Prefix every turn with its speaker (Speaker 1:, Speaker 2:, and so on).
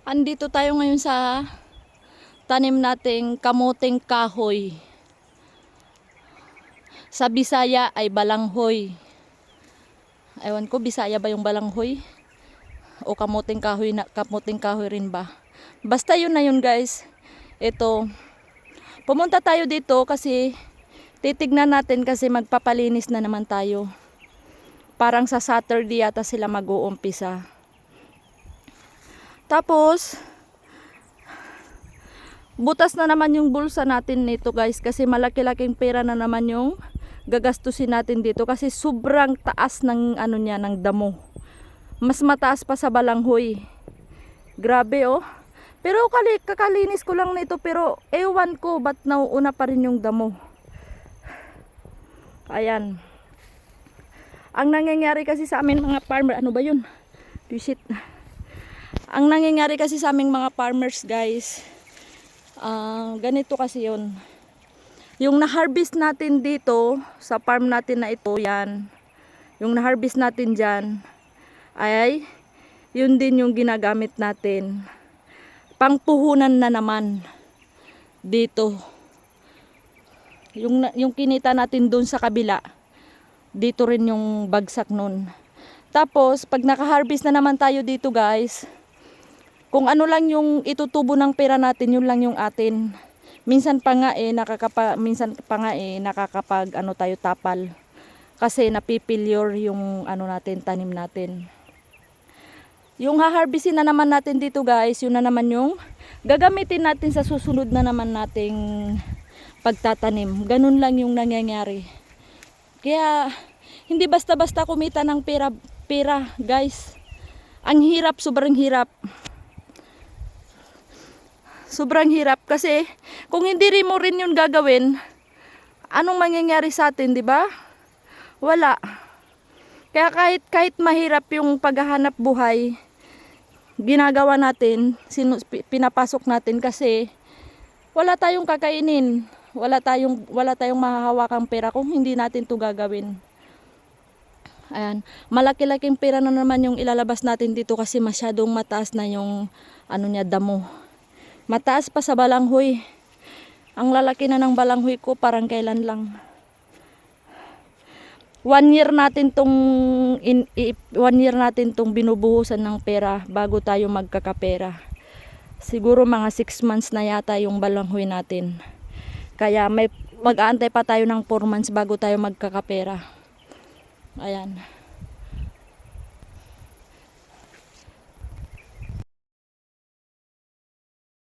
Speaker 1: Andito tayo ngayon sa tanim nating kamuting kahoy. Sa Bisaya ay balanghoy. Ewan ko, Bisaya ba yung balanghoy? O kamuting kahoy rin ba? Basta yun na yun, guys. Ito, pumunta tayo dito kasi titignan natin kasi magpapalinis na naman tayo. Parang sa Saturday yata sila mag-uumpisa. Tapos, butas na naman yung bulsa natin nito, guys, kasi malaki-laking pera na naman yung gagastusin natin dito kasi sobrang taas ng ano niya, ng damo. Mas mataas pa sa balanghoy. Grabe, oh. Pero kakalinis ko lang nito, pero ewan ko ba't nauuna pa rin yung damo. Ayan. Ang nangyayari kasi sa amin mga farmer, ano ba yun? Visit. Ang nangyayari kasi sa aming mga farmers, guys, ganito kasi yun. Yung na-harvest natin dito sa farm natin na ito, yan. Yung na-harvest natin dyan, ay yun din yung ginagamit natin. Pangpuhunan na naman dito. Yung kinita natin dun sa kabila, dito rin yung bagsak nun. Tapos, pag naka-harvest na naman tayo dito, guys, kung ano lang yung itutubo ng pera natin, yun lang yung atin. Minsan pa nga nakakapag ano tayo tapal. Kasi napipilyor yung ano natin, tanim natin. Yung haharvestin na naman natin dito, guys, yun na naman yung gagamitin natin sa susunod na naman nating pagtatanim. Ganun lang yung nangyayari. Kaya hindi basta-basta kumita ng pera, guys. Ang hirap, sobrang hirap. Sobrang hirap kasi kung hindi rin mo rin yun gagawin, anong mangyayari sa atin, di ba? Wala. Kaya kahit mahirap yung paghahanap buhay, ginagawa natin, pinapasok natin kasi wala tayong kakainin, wala tayong mahahawakang pera kung hindi natin 'to gagawin. Ayan, malaki-laking pera na naman yung ilalabas natin dito kasi masyadong mataas na yung ano niya, damo. Mataas pa sa balanghoy. Ang lalaki na ng balanghoy ko, parang kailan lang. 1 year natin tong binubuhusan ng pera bago tayo magkakapera. Siguro mga 6 months na yata yung balanghoy natin. Kaya mag-aantay pa tayo ng 4 months bago tayo magkakapera. Ayan.